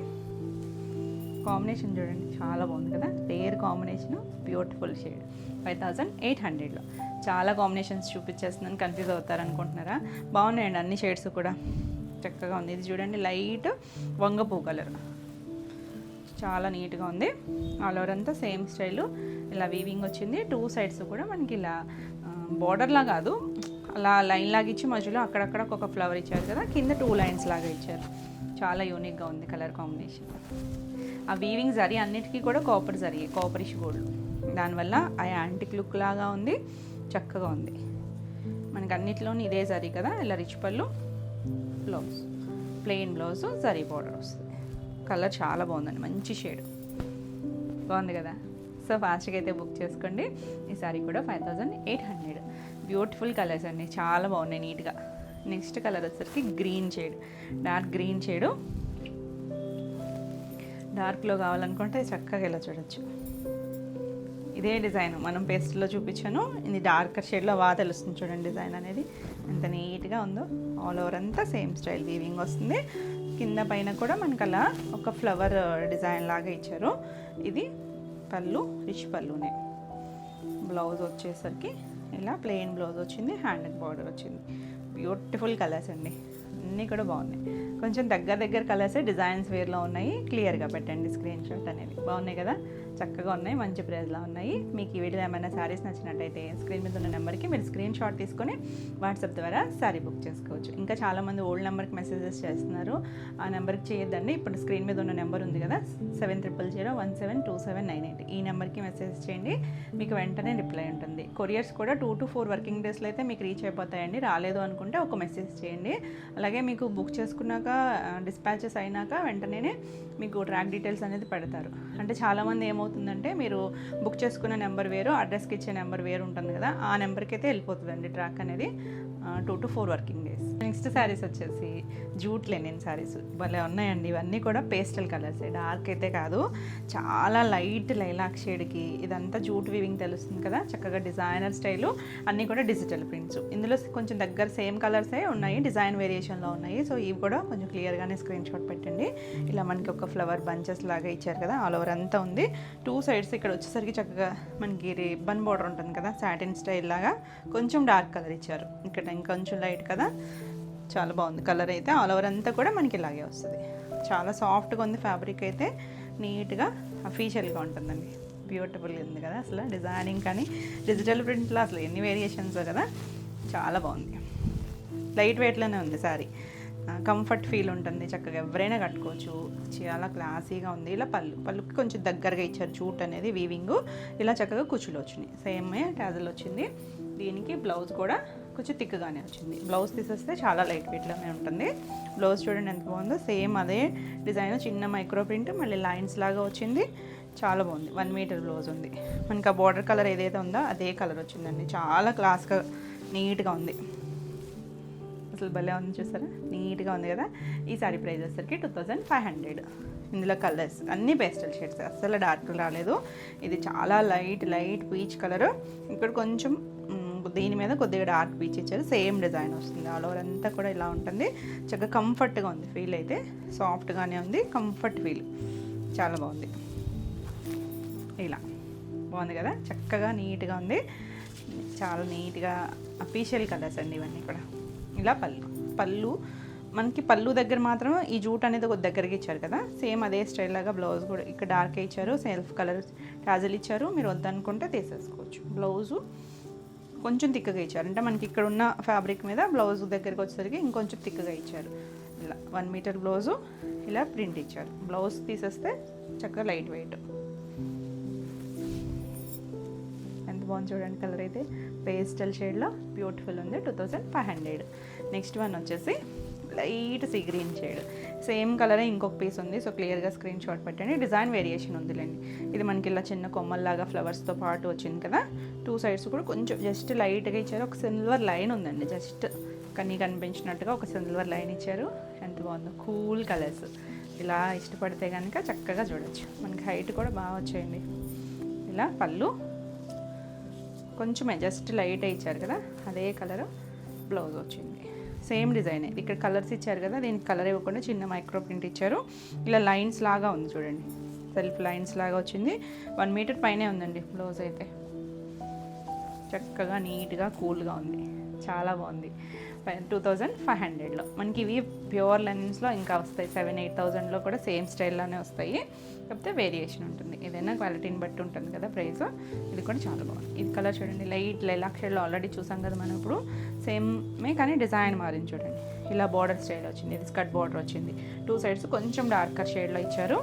కాంబినేషన్ చూడండి చాలా బాగుంది కదా, రేర్ కాంబినేషన్, బ్యూటిఫుల్ షేడ్. 5800లో చాలా కాంబినేషన్స్ చూపించేస్తున్నాను, కన్ఫ్యూజ్ అవుతారు అనుకుంటున్నారా? బాగున్నాయండి అన్ని షేడ్స్ కూడా, చక్కగా ఉంది. ఇది చూడండి లైట్ వంగపూ కలర్, చాలా నీట్గా ఉంది. ఆల్ ఓవర్ అంతా సేమ్ స్టైలు, ఇలా వీవింగ్ వచ్చింది. 2 సైడ్స్ కూడా మనకి ఇలా బార్డర్లా కాదు, అలా లైన్ లాగా ఇచ్చి మధ్యలో అక్కడక్కడ ఒక ఫ్లవర్ ఇచ్చారు కదా, కింద 2 లైన్స్ లాగా ఇచ్చారు. చాలా యూనిక్గా ఉంది కలర్ కాంబినేషన్. ఆ వీవింగ్ జరీ అన్నిటికీ కూడా కాపరిష్ గోల్డ్, దానివల్ల ఆ యాంటిక్ లుక్ లాగా ఉంది, చక్కగా ఉంది. మనకి అన్నిటిలోని ఇదే జరీ కదా, ఇలా రిచ్ పళ్ళు, blouse plain blouse, zari border వస్తుంది. కలర్ చాలా బాగుందండి, మంచి షేడ్, బాగుంది కదా. సో ఫాస్ట్గా అయితే బుక్ చేసుకోండి. ఈ సారీ కూడా 5800. బ్యూటిఫుల్ కలర్స్ అండి, చాలా బాగున్నాయి నీట్గా. నెక్స్ట్ కలర్ వచ్చేసరికి green shade, dark green shade. డార్క్లో కావాలనుకుంటే చక్కగా ఇలా చూడొచ్చు. ఇదే డిజైన్ మనం పేస్ట్లో చూపించాను, ఇది డార్కర్ షేడ్లో బాగా తెలుస్తుంది చూడండి డిజైన్ అనేది ఎంత నీట్గా ఉందో. ఆల్ ఓవర్ అంతా సేమ్ స్టైల్ వీవింగ్ వస్తుంది. కింద పైన కూడా మనకు అలా ఒక ఫ్లవర్ డిజైన్ లాగా ఇచ్చారు. ఇది పళ్ళు, రిచ్ పళ్ళునే. బ్లౌజ్ వచ్చేసరికి ఇలా ప్లెయిన్ బ్లౌజ్ వచ్చింది, హ్యాండ్ బార్డర్ వచ్చింది. బ్యూటిఫుల్ కలర్స్ అండి, అన్నీ కూడా బాగున్నాయి. కొంచెం దగ్గర కలర్సే డిజైన్స్ వేర్లో ఉన్నాయి. క్లియర్గా పెట్టండి స్క్రీన్ షాట్ అనేది. బాగున్నాయి కదా, చక్కగా ఉన్నాయి, మంచి ప్రైస్లో ఉన్నాయి. మీకు ఈ వీడియో ఏమైనా శారీస్ నచ్చినట్టయితే స్క్రీన్ మీద ఉన్న నెంబర్కి మీరు స్క్రీన్ షాట్ తీసుకొని వాట్సాప్ ద్వారా శారీ బుక్ చేసుకోవచ్చు. ఇంకా చాలామంది ఓల్డ్ నెంబర్కి మెసేజెస్ చేస్తున్నారు, ఆ నెంబర్కి చేయొద్దండి. ఇప్పుడు స్క్రీన్ మీద ఉన్న నెంబర్ ఉంది కదా, 7000172798, ఈ నెంబర్కి మెసేజ్ చేయండి, మీకు వెంటనే రిప్లై ఉంటుంది. కొరియర్స్ కూడా 2 to 4 వర్కింగ్ డేస్లో అయితే మీకు రీచ్ అయిపోతాయండి. రాలేదు అనుకుంటే ఒక మెసేజ్ చేయండి. అలాగే మీకు బుక్ చేసుకున్నాక డిస్పాచెస్ అయినాక వెంటనే మీకు ట్రాక్ డీటెయిల్స్ అనేది పెడతారు. అంటే చాలామంది ఏమవుతుందంటే మీరు బుక్ చేసుకున్న నెంబర్ వేరు, అడ్రస్కి ఇచ్చే నెంబర్ వేరు ఉంటుంది కదా, ఆ నెంబర్కి అయితే వెళ్ళిపోతుందండి ట్రాక్ అనేది 2 to 4 working days. Next saris వచ్చేసి జూట్ లెనిన్ శారీస్ భలే ఉన్నాయండి. ఇవన్నీ కూడా పేస్టల్ కలర్స్, డార్క్ అయితే కాదు, చాలా లైట్ లైలాక్ షేడ్కి ఇదంతా జూట్ వీవింగ్ తెలుస్తుంది కదా, చక్కగా డిజైనర్ స్టైలు, అన్నీ కూడా డిజిటల్ ప్రింట్స్. ఇందులో కొంచెం దగ్గర సేమ్ కలర్సే ఉన్నాయి, డిజైన్ వేరియేషన్లో ఉన్నాయి. సో ఇవి కూడా కొంచెం క్లియర్గానే స్క్రీన్ షాట్ పెట్టండి. ఇలా మనకి ఒక ఫ్లవర్ బంచెస్ లాగా ఇచ్చారు కదా, ఆల్ ఓవర్ అంతా ఉంది. 2 సైడ్స్ ఇక్కడ వచ్చేసరికి చక్కగా మనకి రిబ్బన్ బార్డర్ ఉంటుంది కదా, సాటిన్ స్టైల్ లాగా కొంచెం డార్క్ కలర్ ఇచ్చారు. ఇక్కడ ఇంకొంచెం లైట్ కదా, చాలా బాగుంది కలర్ అయితే. ఆల్ ఓవర్ అంతా కూడా మనకి ఇలాగే వస్తుంది. చాలా సాఫ్ట్గా ఉంది ఫ్యాబ్రిక్ అయితే, నీట్గా అఫీషియల్గా ఉంటుందండి. బ్యూటిఫుల్గా ఉంది కదా, అసలు డిజైనింగ్ కానీ డిజిటల్ ప్రింట్లో అసలు ఎన్ని వేరియేషన్స్ కదా, చాలా బాగుంది. లైట్ వెయిట్లోనే ఉంది శారీ, కంఫర్ట్ ఫీల్ ఉంటుంది, చక్కగా ఎవరైనా కట్టుకోవచ్చు, చాలా క్లాసీగా ఉంది. ఇలా పళ్ళుకి కొంచెం దగ్గరగా ఇచ్చారు జూట్ అనేది వీవింగ్, ఇలా చక్కగా కుచ్చులు వచ్చినాయి, సేమ్ ట్యాజల్ వచ్చింది. దీనికి బ్లౌజ్ కూడా కొంచెం థిక్గానే వచ్చింది. బ్లౌజ్ తీసేస్తే చాలా లైట్ వెయిట్లోనే ఉంటుంది. బ్లౌజ్ చూడండి ఎంత బాగుందో, సేమ్ అదే డిజైన్, చిన్న మైక్రో ప్రింట్, మళ్ళీ లైన్స్ లాగా వచ్చింది, చాలా బాగుంది. 1 మీటర్ బ్లౌజ్ ఉంది. మనకి ఆ బార్డర్ కలర్ ఏదైతే ఉందో అదే కలర్ వచ్చిందండి, చాలా క్లాస్గా నీట్గా ఉంది, అసలు భలే ఉంది చూసారా, నీట్గా ఉంది కదా. ఈ సారీ ప్రైస్ వచ్చేసరికి 2500. ఇందులో కలర్స్ అన్నీ పేస్టల్ షేడ్స్, అస్సలు డార్క్ రాలేదు. ఇది చాలా లైట్ పీచ్ కలర్, ఇక్కడ కొంచెం దీని మీద కొద్దిగా డార్క్ పీచ్ ఇచ్చారు, సేమ్ డిజైన్ వస్తుంది. ఆల్ ఓవర్ అంతా కూడా ఇలా ఉంటుంది, చక్కగా కంఫర్ట్గా ఉంది. ఫీల్ అయితే సాఫ్ట్గానే ఉంది, కంఫర్ట్ ఫీల్ చాలా బాగుంది. ఇలా బాగుంది కదా, చక్కగా నీట్గా ఉంది, చాలా నీట్గా అఫీషియల్ కలర్స్ అండి ఇవన్నీ కూడా. ఇలా పళ్ళు మనకి పళ్ళు దగ్గర మాత్రం ఈ జూట్ అనేది ఒక దగ్గరికి ఇచ్చారు కదా, సేమ్ అదే స్టైల్ లాగా బ్లౌజ్ కూడా ఇక్కడ డార్క్ ఇచ్చారు, సెల్ఫ్ కలర్ టాజల్ ఇచ్చారు, మీరు వద్దనుకుంటే తీసేసుకోవచ్చు. బ్లౌజు కొంచెం థిక్గా ఇచ్చారు, అంటే మనకి ఇక్కడ ఉన్న ఫ్యాబ్రిక్ మీద బ్లౌజ్ దగ్గరికి వచ్చేసరికి ఇంకొంచెం థిక్గా ఇచ్చారు. ఇలా 1 మీటర్ బ్లౌజు ఇలా ప్రింట్ ఇచ్చారు. బ్లౌజ్ తీసేస్తే చక్కగా లైట్ వెయిట్. ఎంత బాగుంది చూడండి. కలర్ అయితే పేస్టల్ షేడ్లో బ్యూటిఫుల్ ఉంది. 2500. నెక్స్ట్ వన్ వచ్చేసి light sea green shade. Same కలరే ఇంకొక పీస్ ఉంది. సో క్లియర్గా స్క్రీన్ షాట్ పెట్టండి. డిజైన్ వేరియేషన్ ఉందిలేండి. ఇది మనకి ఇలా చిన్న కొమ్మల్లాగా ఫ్లవర్స్తో పాటు వచ్చింది కదా. 2 సైడ్స్ కూడా కొంచెం జస్ట్ లైట్గా ఇచ్చారు. ఒక సిల్వర్ లైన్ ఉందండి, జస్ట్ కన్నీ కనిపించినట్టుగా ఒక సిల్వర్ లైన్ ఇచ్చారు. ఎంత బాగుందో. Cool colours. ఇలా ఇష్టపడితే కనుక చక్కగా చూడొచ్చు. మనకి హైట్ కూడా బాగా వచ్చేయండి. ఇలా పళ్ళు కొంచెమే జస్ట్ లైట్ ఇచ్చారు కదా, అదే కలర్ బ్లౌజ్ వచ్చింది. Same design. ఇక్కడ కలర్స్ ఇచ్చారు కదా, దీనికి కలర్ ఇవ్వకుండా చిన్న మైక్రో ప్రింట్ ఇచ్చారు. ఇలా లైన్స్ లాగా ఉంది చూడండి, సెల్ఫ్ లైన్స్ లాగా వచ్చింది. 1 మీటర్ పైనే ఉందండి బ్లౌజ్ అయితే. చక్కగా నీట్గా కూల్గా ఉంది, చాలా బాగుంది. 2500లో మనకి ఇవి ప్యూర్ లెనిన్స్లో ఇంకా వస్తాయి. 7,000-8,000లో కూడా సేమ్ స్టైల్లోనే వస్తాయి, కాకపోతే వేరియేషన్ ఉంటుంది. ఏదైనా క్వాలిటీని బట్టి ఉంటుంది కదా ప్రైస్. ఇది కూడా చాలా బాగుంది. ఇది కలర్ చూడండి, లైట్ లైలాక్ షేడ్లో ఆల్రెడీ చూసాం కదా మనం. ఇప్పుడు సేమే కానీ డిజైన్ మారింది చూడండి. ఇలా బార్డర్ స్టైల్ వచ్చింది. ఇది స్కర్ట్ బార్డర్ వచ్చింది. 2 సైడ్స్ కొంచెం డార్కర్ షేడ్లో ఇచ్చారు.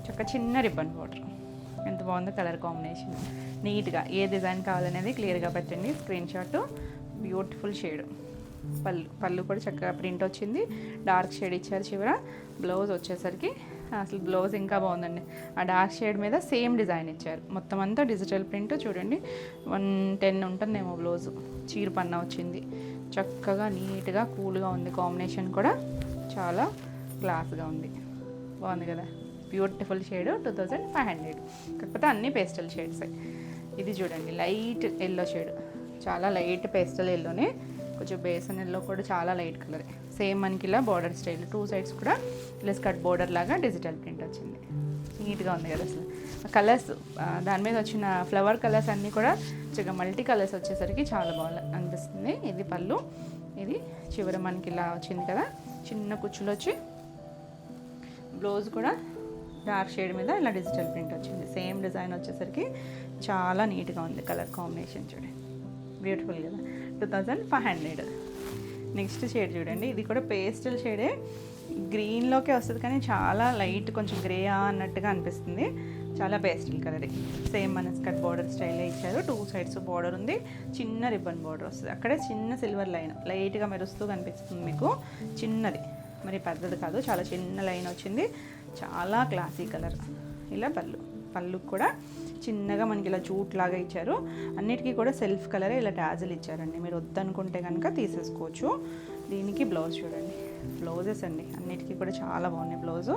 చక్కగా చిన్న రిబ్బన్ బార్డర్. ఎంత బాగుందో కలర్ కాంబినేషన్. నీట్గా ఏ డిజైన్ కావాలనేది క్లియర్గా పెట్టండి స్క్రీన్ షాట్. Beautiful shade. పళ్ళు కూడా చక్కగా ప్రింట్ వచ్చింది. డార్క్ షేడ్ ఇచ్చారు చివర. బ్లౌజ్ వచ్చేసరికి అసలు బ్లౌజ్ ఇంకా బాగుందండి. ఆ డార్క్ షేడ్ మీద సేమ్ డిజైన్ ఇచ్చారు. మొత్తం అంతా డిజిటల్ ప్రింట్ చూడండి. 110 ఉంటుందేమో బ్లౌజు. చీర పన్నా వచ్చింది. చక్కగా నీట్గా కూల్గా ఉంది. కాంబినేషన్ కూడా చాలా క్లాస్గా ఉంది. బాగుంది కదా. Beautiful shade. 2500. కాకపోతే అన్నీ పేస్టల్ షేడ్సే. ఇది చూడండి లైట్ ఎల్లో షేడ్. చాలా లైట్ పేస్టల్ ఎల్లోనే, కొంచెం బేసన్ ఎల్లో కూడా చాలా లైట్ కలరే. సేమ్ మనకి ఇలా బార్డర్ స్టైల్. 2 సైడ్స్ కూడా ఇలా స్కర్ట్ బార్డర్ లాగా డిజిటల్ ప్రింట్ వచ్చింది. నీట్గా ఉంది కదా అసలు. కలర్స్ దాని మీద వచ్చిన ఫ్లవర్ కలర్స్ అన్నీ కూడా చక్కగా మల్టీ కలర్స్ వచ్చేసరికి చాలా బాగా అనిపిస్తుంది. ఇది పళ్ళు. ఇది చివర మనకి ఇలా వచ్చింది కదా, చిన్న కుచ్చులు వచ్చి. బ్లౌజ్ కూడా డార్క్ షేడ్ మీద ఇలా డిజిటల్ ప్రింట్ వచ్చింది. సేమ్ డిజైన్ వచ్చేసరికి చాలా నీట్గా ఉంది. కలర్ కాంబినేషన్ చూడండి, బ్యూటిఫుల్ కదా. 2500. నెక్స్ట్ షేడ్ చూడండి. ఇది కూడా పేస్టల్ షేడే. గ్రీన్లోకే వస్తుంది కానీ చాలా లైట్, కొంచెం గ్రే అన్నట్టుగా అనిపిస్తుంది. చాలా పేస్టల్ కలర్. సేమ్ మన స్కర్ట్ బార్డర్ స్టైల్లో ఇచ్చారు. 2 సైడ్స్ బార్డర్ ఉంది. చిన్న రిబ్బన్ బార్డర్ వస్తుంది. అక్కడే చిన్న సిల్వర్ లైన్ లైట్గా మెరుస్తూ కనిపిస్తుంది మీకు. చిన్నది, మరి పెద్దది కాదు, చాలా చిన్న లైన్ వచ్చింది. చాలా క్లాసీ కలర్. ఇలా పళ్ళు కూడా చిన్నగా మనకి ఇలా జూట్ లాగా ఇచ్చారు. అన్నిటికీ కూడా సెల్ఫ్ కలరే ఇలా టాజిల్ ఇచ్చారండి. మీరు వద్దనుకుంటే కనుక తీసేసుకోవచ్చు. దీనికి బ్లౌజ్ చూడండి. బ్లౌజెస్ అండి అన్నిటికీ కూడా చాలా బాగున్నాయి. Blouse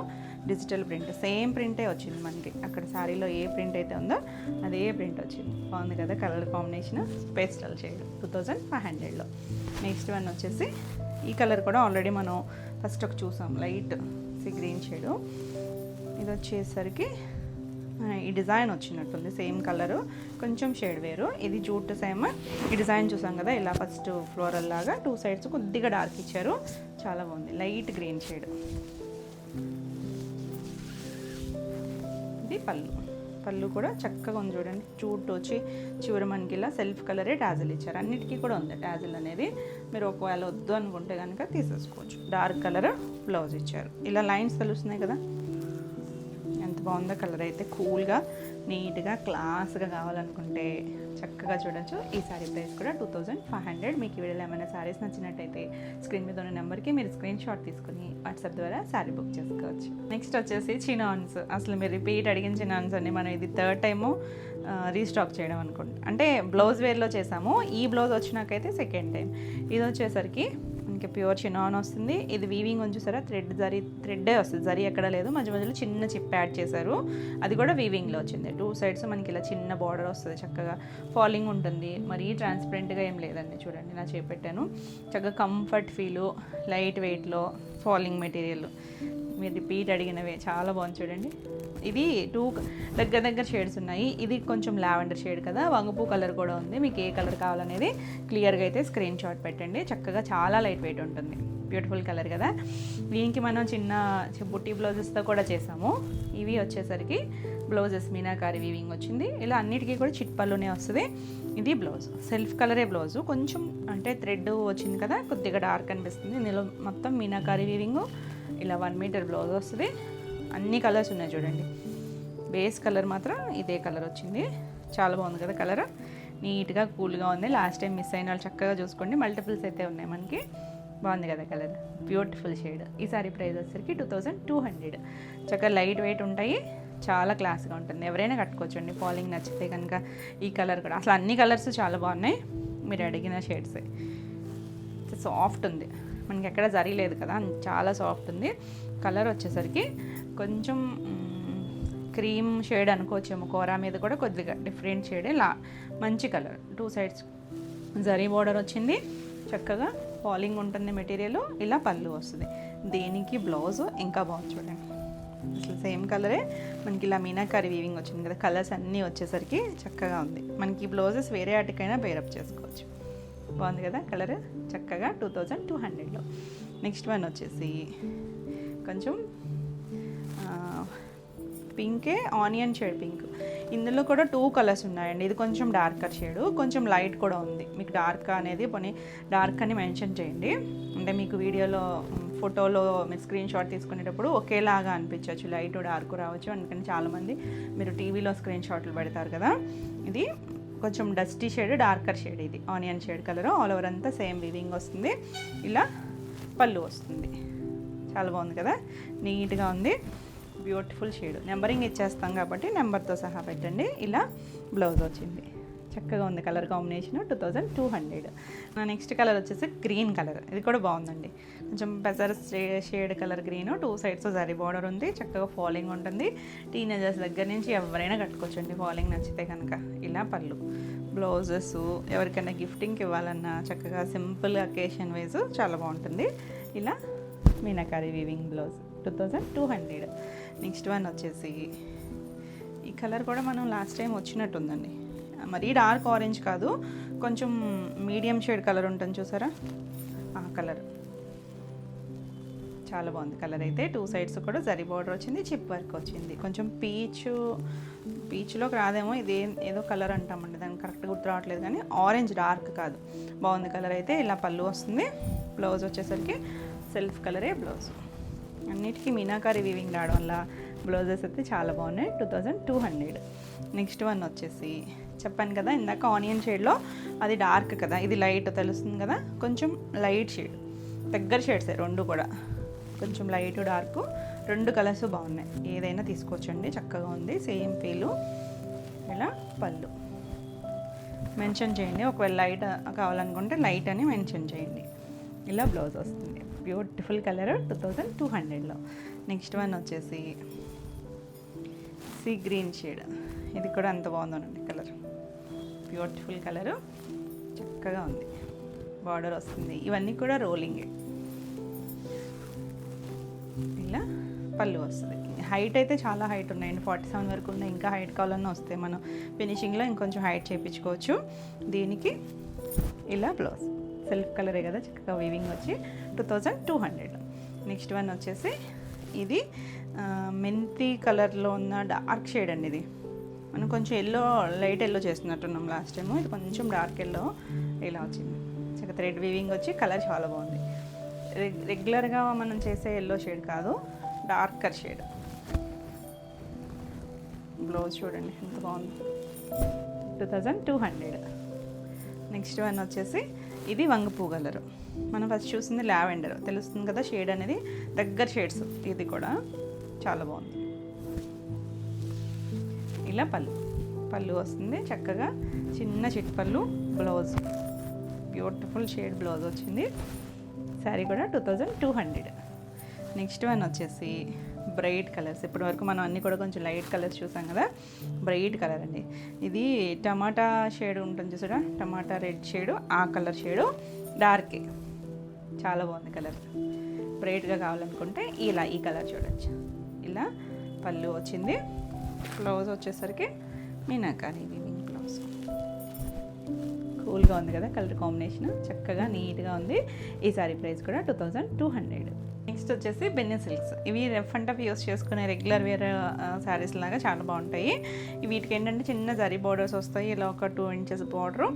digital print. సేమ్ ప్రింటే వచ్చింది మనకి. అక్కడ శారీలో ఏ ప్రింట్ అయితే ఉందో అదే ప్రింట్ వచ్చింది. బాగుంది కదా కలర్ కాంబినేషన్. Pastel shade. 2500లో. నెక్స్ట్ వన్ వచ్చేసి ఈ కలర్ కూడా ఆల్రెడీ మనం ఫస్ట్ ఒక చూసాం, లైట్ సీ గ్రీన్ షేడు. ఇది వచ్చేసరికి ఈ డిజైన్ వచ్చినట్టుంది. సేమ్ కలరు, కొంచెం షేడ్ వేరు. ఇది జూట్ సేమ్. ఈ డిజైన్ చూసాం కదా, ఇలా ఫస్ట్ ఫ్లోరల్ లాగా 2 సైడ్స్ కొద్దిగా డార్క్ ఇచ్చారు. చాలా బాగుంది. Light green shade. ఇది పళ్ళు కూడా చక్కగా ఉంది చూడండి. జూట్ వచ్చి చివరి మనకి ఇలా సెల్ఫ్ కలరే టాజిల్ ఇచ్చారు. అన్నిటికీ కూడా ఉంది టాజిల్ అనేది. మీరు ఒకవేళ వద్దు అనుకుంటే కనుక తీసేసుకోవచ్చు. డార్క్ కలర్ బ్లౌజ్ ఇచ్చారు. ఇలా లైన్స్ తెలుస్తున్నాయి కదా, ఎంత బాగుందో కలర్ అయితే. కూల్గా నీట్గా క్లాస్గా కావాలనుకుంటే చక్కగా చూడొచ్చు. ఈ శారీ ప్రైస్ కూడా 2500. మీకు ఈ వీడియోలో ఏమైనా శారీస్ నచ్చినట్టయితే స్క్రీన్ మీద ఉన్న నెంబర్కి మీరు స్క్రీన్ షాట్ తీసుకుని వాట్సాప్ ద్వారా శారీ బుక్ చేసుకోవచ్చు. నెక్స్ట్ వచ్చేసి చినాన్స్. అసలు మీరు రిపీట్ అడిగిన చినాన్స్ అన్ని మనం ఇది 3rd టైము రీస్టాక్ చేయడం అనుకోండి. అంటే బ్లౌజ్ వేర్లో చేసాము. ఈ బ్లౌజ్ వచ్చినాకైతే 2nd టైం. ఇది వచ్చేసరికి మనకి ప్యూర్ చినాన్ వస్తుంది. ఇది వీవింగ్ చూసారా, థ్రెడ్డే వస్తుంది. జరీ ఎక్కడ లేదు. మధ్య మధ్యలో చిన్న చిప్ యాడ్ చేశారు. అది కూడా వీవింగ్లో వచ్చింది. 2 సైడ్స్ మనకి ఇలా చిన్న బార్డర్ వస్తుంది. చక్కగా ఫాలింగ్ ఉంటుంది. మరీ ట్రాన్స్పరెంట్గా ఏం లేదండి. చూడండి నా చేపెట్టాను. చక్కగా కంఫర్ట్ ఫీలు, లైట్ వెయిట్లో, ఫాలింగ్ మెటీరియల్. మీరు రిపీట్ అడిగినవే. చాలా బాగుంది చూడండి. ఇది 2 దగ్గర షేడ్స్ ఉన్నాయి. ఇది కొంచెం లావెండర్ షేడ్ కదా, వంగపూ కలర్ కూడా ఉంది. మీకు ఏ కలర్ కావాలనేది క్లియర్గా అయితే స్క్రీన్ షాట్ పెట్టండి. చక్కగా చాలా లైట్ వెయిట్ ఉంటుంది. బ్యూటిఫుల్ కలర్ కదా. దీనికి మనం చిన్న బుట్టి బ్లౌజెస్తో కూడా చేసాము. ఇవి వచ్చేసరికి బ్లౌజెస్ మీనాకారి వీవింగ్ వచ్చింది. ఇలా అన్నిటికీ కూడా చిట్ పళ్ళునే వస్తుంది. ఇది బ్లౌజ్, సెల్ఫ్ కలరే బ్లౌజు. కొంచెం అంటే థ్రెడ్ వచ్చింది కదా, కొద్దిగా డార్క్ అనిపిస్తుంది. ఇందులో మొత్తం మీనాకారి వీవింగ్, ఇలా 1 మీటర్ బ్లౌజ్ వస్తుంది. అన్ని కలర్స్ ఉన్నాయి చూడండి. బేస్ కలర్ మాత్రం ఇదే కలర్ వచ్చింది. చాలా బాగుంది కదా కలర్, నీట్గా కూల్గా ఉంది. లాస్ట్ టైం మిస్ అయిన వాళ్ళు చక్కగా చూసుకోండి, మల్టిపుల్స్ అయితే ఉన్నాయి మనకి. బాగుంది కదా కలర్, బ్యూటిఫుల్ షేడ్. ఈ సారీ ప్రైస్ వచ్చేసరికి 2200. చక్కగా లైట్ వెయిట్ ఉంటాయి, చాలా క్లాస్గా ఉంటుంది. ఎవరైనా కట్టుకోవచ్చండి. ఫాలింగ్ నచ్చితే కనుక ఈ కలర్ కూడా, అసలు అన్ని కలర్స్ చాలా బాగున్నాయి. మీరు అడిగిన షేడ్సే. సాఫ్ట్ ఉంది, మనకి ఎక్కడ జరీలేదు కదా, చాలా సాఫ్ట్ ఉంది. కలర్ వచ్చేసరికి కొంచెం క్రీమ్ షేడ్ అనుకోవచ్చేమో. కోరా మీద కూడా కొద్దిగా డిఫరెంట్ షేడే, మంచి కలర్. 2 సైడ్స్ జరీ బోర్డర్ వచ్చింది. చక్కగా ఫాలింగ్ ఉంటుంది మెటీరియల్. ఇలా పళ్ళు వస్తుంది. దీనికి బ్లౌజ్ ఇంకా బాగుంది చూడండి. అసలు సేమ్ కలరే మనకి ఇలా మీనాకారి వీవింగ్ వచ్చింది కదా. కలర్స్ అన్నీ వచ్చేసరికి చక్కగా ఉంది. మనకి బ్లౌజెస్ వేరే వాటికైనా పేరప్ చేసుకోవచ్చు. బాగుంది కదా కలర్, చక్కగా 2200లో. నెక్స్ట్ వన్ వచ్చేసి కొంచెం పింకే ఆనియన్ షేడ్ పింక్. ఇందులో కూడా 2 కలర్స్ ఉన్నాయండి. ఇది కొంచెం డార్కర్ షేడు, కొంచెం లైట్ కూడా ఉంది. మీకు డార్క్ అనేది పోనీ డార్క్ అని మెన్షన్ చేయండి. అంటే మీకు వీడియోలో ఫోటోలో మీరు స్క్రీన్ షాట్ తీసుకునేటప్పుడు ఒకేలాగా అనిపించవచ్చు, లైట్ డార్క్ రావచ్చు. అందుకని చాలామంది మీరు టీవీలో స్క్రీన్ షాట్లు పెడతారు కదా. ఇది కొంచెం డస్టీ షేడ్, డార్కర్ షేడ్. ఇది onion shade colour. All over అంతా సేమ్ వీవింగ్ వస్తుంది. ఇలా పళ్ళు వస్తుంది. చాలా బాగుంది కదా, నీట్గా ఉంది, బ్యూటిఫుల్ షేడ్. నెంబరింగ్ ఇచ్చేస్తాం కాబట్టి నెంబర్తో సహా పెట్టండి. ఇలా బ్లౌజ్ వచ్చింది. చక్కగా ఉంది కలర్ కాంబినేషన్. 2200. నా నెక్స్ట్ కలర్ వచ్చేసి గ్రీన్ కలర్. ఇది కూడా బాగుందండి. కొంచెం పెసర్ shade colour green. 2 sides zari border ఉంది. చక్కగా ఫాలింగ్ ఉంటుంది. టీనేజర్స్ దగ్గర నుంచి ఎవరైనా కట్టుకోవచ్చండి ఫాలింగ్ నచ్చితే కనుక. ఇలా పళ్ళు, బ్లౌజెస్ ఎవరికైనా గిఫ్టింగ్కి ఇవ్వాలన్నా చక్కగా సింపుల్ అకేషన్ వైజ్ చాలా బాగుంటుంది. ఇలా meenakari weaving blouse 2200. Next one వచ్చేసి ఈ కలర్ కూడా మనం లాస్ట్ టైం వచ్చినట్టుందండి. మరీ డార్క్ ఆరెంజ్ కాదు, కొంచెం మీడియం షేడ్ కలర్ ఉంటుంది చూసారా, ఆ కలర్. చాలా బాగుంది కలర్ అయితే. 2 సైడ్స్ కూడా జరీ బార్డర్ వచ్చింది, చిప్ వర్క్ వచ్చింది. కొంచెం పీచ్లోకి రాదేమో, ఇది ఏదో కలర్ అంటామండి, దానికి కరెక్ట్ గుర్తు రావట్లేదు. కానీ ఆరెంజ్ డార్క్ కాదు. బాగుంది కలర్ అయితే. ఇలా పళ్ళు వస్తుంది. బ్లౌజ్ వచ్చేసరికి సెల్ఫ్ కలరే బ్లౌజ్. అన్నిటికీ మీనాకారి వీవింగ్ రావడం వల్ల బ్లౌజెస్ అయితే చాలా బాగున్నాయి. 2200. నెక్స్ట్ వన్ వచ్చేసి చెప్పాను కదా ఇందాక ఆనియన్ షేడ్లో, అది డార్క్ కదా, ఇది లైట్ తెలుస్తుంది కదా. కొంచెం లైట్ షేడ్, దగ్గర షేడ్సే 2 కూడా. కొంచెం లైట్ డార్క్ 2 కలర్స్ బాగున్నాయి. ఏదైనా తీసుకోవచ్చండి, చక్కగా ఉంది. Same feel. ఇలా పళ్ళు మెన్షన్ చేయండి. ఒకవేళ లైట్ కావాలనుకుంటే లైట్ అని మెన్షన్ చేయండి. ఇలా బ్లౌజ్ వస్తుంది. బ్యూటిఫుల్ కలర్ 2200లో. నెక్స్ట్ వన్ వచ్చేసి సీ గ్రీన్ షేడ్. ఇది కూడా అంత బాగుందండి కలర్, బ్యూటిఫుల్ కలరు, చక్కగా ఉంది. బార్డర్ వస్తుంది. ఇవన్నీ కూడా రోలింగే. ఇలా పళ్ళు వస్తుంది. హైట్ అయితే చాలా హైట్ ఉన్నాయండి, 47 వరకు ఉన్నాయి. ఇంకా హైట్ కావాలన్నా వస్తే మనం ఫినిషింగ్లో ఇంకొంచెం హైట్ చేయించుకోవచ్చు. దీనికి ఇలా బ్లౌజ్ సెల్ఫ్ కలరే కదా, చక్కగా వీవింగ్ వచ్చి 2200. నెక్స్ట్ వన్ వచ్చేసి ఇది మెంతి కలర్లో ఉన్న డార్క్ షేడ్ అండి. ఇది మనం కొంచెం ఎల్లో, లైట్ ఎల్లో చేస్తున్నట్టున్నాం లాస్ట్ టైము. ఇది కొంచెం డార్క్ ఎల్లో ఇలా వచ్చింది. చక్కగా థ్రెడ్ వీవింగ్ వచ్చి కలర్ చాలా బాగుంది. రెగ్యులర్గా మనం చేసే ఎల్లో షేడ్ కాదు, డార్కర్ షేడ్. బ్లౌజ్ చూడండి ఎంత బాగుంది. 2200. నెక్స్ట్ వన్ వచ్చేసి ఇది వంగపూ కలరు. మనం ఫస్ట్ చూసింది లావెండర్, తెలుస్తుంది కదా షేడ్ అనేది, దగ్గర షేడ్స్. ఇది కూడా చాలా బాగుంది. ఇలా పళ్ళు వస్తుంది. చక్కగా చిన్న చిట్ పళ్ళు, బ్లౌజ్ బ్యూటిఫుల్ షేడ్ బ్లౌజ్ వచ్చింది. శారీ కూడా 2200. నెక్స్ట్ వన్ వచ్చేసి బ్రైట్ కలర్స్. ఇప్పటి వరకు మనం అన్నీ కూడా కొంచెం లైట్ కలర్స్ చూసాం కదా, బ్రైట్ కలర్ అండి. ఇది టమాటా షేడ్ ఉంటుంది చూసారా, టమాటా రెడ్ షేడు, ఆ కలర్ షేడు డార్కే. చాలా బాగుంది కలర్. బ్రైట్గా కావాలనుకుంటే ఇలా ఈ కలర్ చూడొచ్చు. ఇలా పళ్ళు వచ్చింది. బ్లౌజ్ వచ్చేసరికి మీనాకారి వీవింగ్ బ్లౌజ్. కూల్గా ఉంది కదా కలర్ కాంబినేషన్, చక్కగా నీట్గా ఉంది. ఈ సారీ ప్రైస్ కూడా 2200. నెక్స్ట్ వచ్చేసి బెన్నీ సిల్క్స్. ఇవి రఫ్ అండ్ టఫ్ యూస్ చేసుకునే రెగ్యులర్ వేర్ శారీస్ లాగా చాలా బాగుంటాయి. వీటికి ఏంటంటే చిన్న జరీ బార్డర్స్ వస్తాయి. ఇలా ఒక 2 ఇంచెస్ బార్డరు,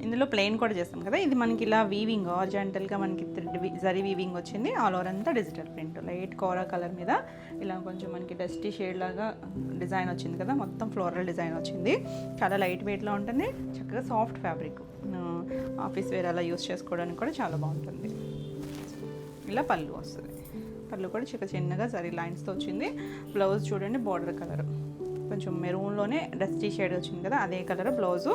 ఇందులో ప్లెయిన్ కూడా చేస్తాం కదా, ఇది మనకి ఇలా వీవింగ్ హారిజాంటల్గా మనకి జరీ వీవింగ్ వచ్చింది. ఆల్ ఓవర్ అంతా డిజిటల్ ప్రింట్, లైట్ కోరా కలర్ మీద ఇలా కొంచెం మనకి డస్టీ షేడ్ లాగా డిజైన్ వచ్చింది కదా, మొత్తం ఫ్లోరల్ డిజైన్ వచ్చింది. చాలా లైట్ వెయిట్లో ఉంటుంది, చక్కగా సాఫ్ట్ ఫ్యాబ్రిక్, ఆఫీస్ వేర్ అలా యూస్ చేసుకోవడానికి కూడా చాలా బాగుంటుంది. ఇలా పళ్ళు వస్తుంది, పళ్ళు కూడా చిన్నగా జరీ లైన్స్తో వచ్చింది. బ్లౌజ్ చూడండి, బార్డర్ కలర్ కొంచెం మెరూన్లోనే డస్టీ షేడ్ వచ్చింది కదా, అదే కలర్ బ్లౌజు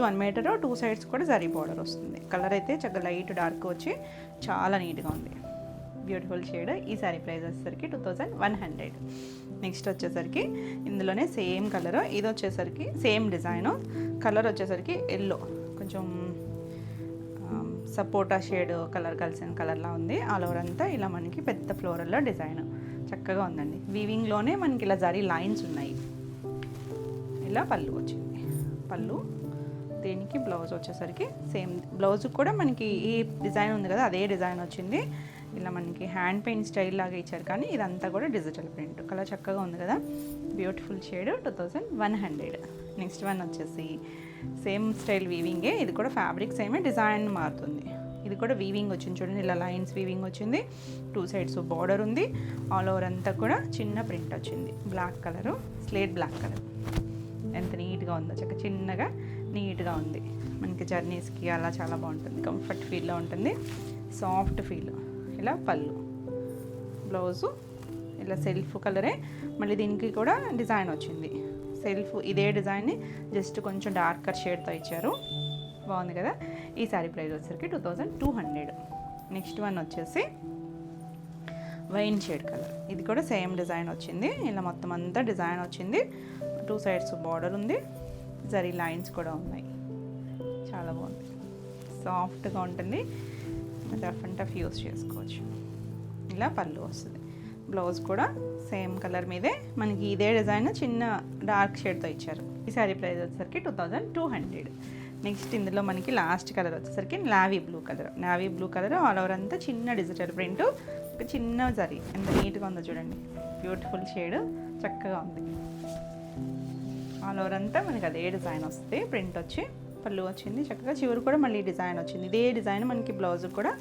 1 మీటర్, 2 సైడ్స్ కూడా జరీ బార్డర్ వస్తుంది. కలర్ అయితే చక్కగా లైట్ డార్క్ వచ్చి చాలా నీట్గా ఉంది, బ్యూటిఫుల్ షేడ్. ఈ సారీ ప్రైస్ వచ్చేసరికి 2100. నెక్స్ట్ వచ్చేసరికి ఇందులోనే సేమ్ కలర్, ఇది వచ్చేసరికి సేమ్ డిజైను, కలర్ వచ్చేసరికి ఎల్లో, కొంచెం సపోటా షేడ్ కలర్ కలిసిన కలర్లా ఉంది. ఆల్ ఓవర్ అంతా ఇలా మనకి పెద్ద ఫ్లోరల్లో డిజైన్ చక్కగా ఉందండి. వీవింగ్లోనే మనకి ఇలా జరీ లైన్స్ ఉన్నాయి. ఇలా పళ్ళు వచ్చింది, పళ్ళు దీనికి బ్లౌజ్ వచ్చేసరికి సేమ్ బ్లౌజ్ కూడా మనకి ఈ డిజైన్ ఉంది కదా, అదే డిజైన్ వచ్చింది. ఇలా మనకి హ్యాండ్ పెయింట్ స్టైల్ లాగా ఇచ్చారు, కానీ ఇదంతా కూడా డిజిటల్ ప్రింట్. కలర్ చక్కగా ఉంది కదా, బ్యూటిఫుల్ షేడ్, 2100. నెక్స్ట్ వన్ వచ్చేసి సేమ్ స్టైల్ వీవింగే, ఇది కూడా ఫ్యాబ్రిక్ సేమే, డిజైన్ మారుతుంది. ఇది కూడా వీవింగ్ వచ్చింది చూడండి, ఇలా లైన్స్ వీవింగ్ వచ్చింది, 2 సైడ్స్ బార్డర్ ఉంది. ఆల్ ఓవర్ అంతా కూడా చిన్న ప్రింట్ వచ్చింది, black colour, slate black colour. ఎంత నీట్గా ఉందో, చిన్నగా నీట్గా ఉంది. మనకి జర్నీస్కి అలా చాలా బాగుంటుంది, కంఫర్ట్ ఫీల్లో ఉంటుంది, సాఫ్ట్ ఫీల్. ఇలా పళ్ళు, బ్లౌజు ఇలా సెల్ఫ్ కలరే, మళ్ళీ దీనికి కూడా డిజైన్ వచ్చింది. సెల్ఫ్ ఇదే డిజైన్ని జస్ట్ కొంచెం డార్కర్ షేడ్తో ఇచ్చారు, బాగుంది కదా. ఈ సారీ ప్రైస్ వచ్చేసరికి 2200. నెక్స్ట్ వన్ వచ్చేసి వైన్ షేడ్ కలర్, ఇది కూడా సేమ్ డిజైన్ వచ్చింది. ఇలా మొత్తం అంతా డిజైన్ వచ్చింది, 2 సైడ్స్ బార్డర్ ఉంది, జరీ లైన్స్ కూడా ఉన్నాయి, చాలా బాగుంది, సాఫ్ట్గా ఉంటుంది, రఫ్ అండ్ టఫ్ యూస్ చేసుకోవచ్చు. ఇలా పళ్ళు వస్తుంది, బ్లౌజ్ కూడా సేమ్ కలర్ మీదే మనకి ఇదే డిజైన్ చిన్న డార్క్ షేడ్తో ఇచ్చారు. ఈ సారీ ప్రైస్ వచ్చేసరికి 2200. నెక్స్ట్ ఇందులో మనకి లాస్ట్ కలర్ వచ్చేసరికి navy blue colour, all over అంతా చిన్న డిజిటల్ ప్రింట్, ఒక చిన్న జరీ, ఎంత నీట్గా ఉందో చూడండి, బ్యూటిఫుల్ షేడ్, చక్కగా ఉంది. ఆల్ ఓవర్ అంతా మనకి అదే డిజైన్ వస్తుంది, ప్రింట్ వచ్చి పళ్ళు వచ్చింది, చక్కగా చివరి కూడా మళ్ళీ డిజైన్ వచ్చింది. ఇదే డిజైన్ మనకి బ్లౌజ్ కూడా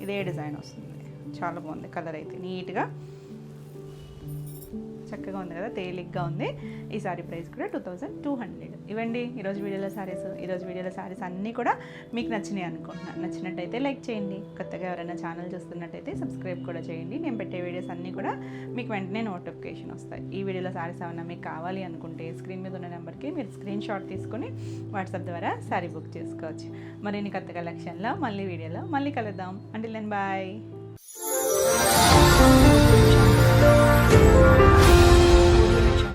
ఇదే డిజైన్ వస్తుంది, చాలా బాగుంది. కలర్ అయితే నీట్గా చక్కగా ఉంది కదా, తేలిగ్గా ఉంది. ఈ సారీ ప్రైస్ కూడా 2200. ఇవ్వండి ఈరోజు వీడియోలో సారీస్ అన్నీ కూడా మీకు నచ్చినాయి అనుకుంటున్నాను. నచ్చినట్టయితే లైక్ చేయండి, కొత్తగా ఎవరైనా ఛానల్ చూస్తున్నట్టయితే సబ్స్క్రైబ్ కూడా చేయండి. నేను పెట్టే వీడియోస్ అన్నీ కూడా మీకు వెంటనే నోటిఫికేషన్ వస్తాయి. ఈ వీడియోలో సారీస్ ఏమైనా మీకు కావాలి అనుకుంటే స్క్రీన్ మీద ఉన్న నెంబర్కి మీరు స్క్రీన్ షాట్ తీసుకొని వాట్సాప్ ద్వారా సారీ బుక్ చేసుకోవచ్చు. మరిన్ని కొత్త కలెక్షన్లో వీడియోలో మళ్ళీ కలుద్దాం. Until then bye.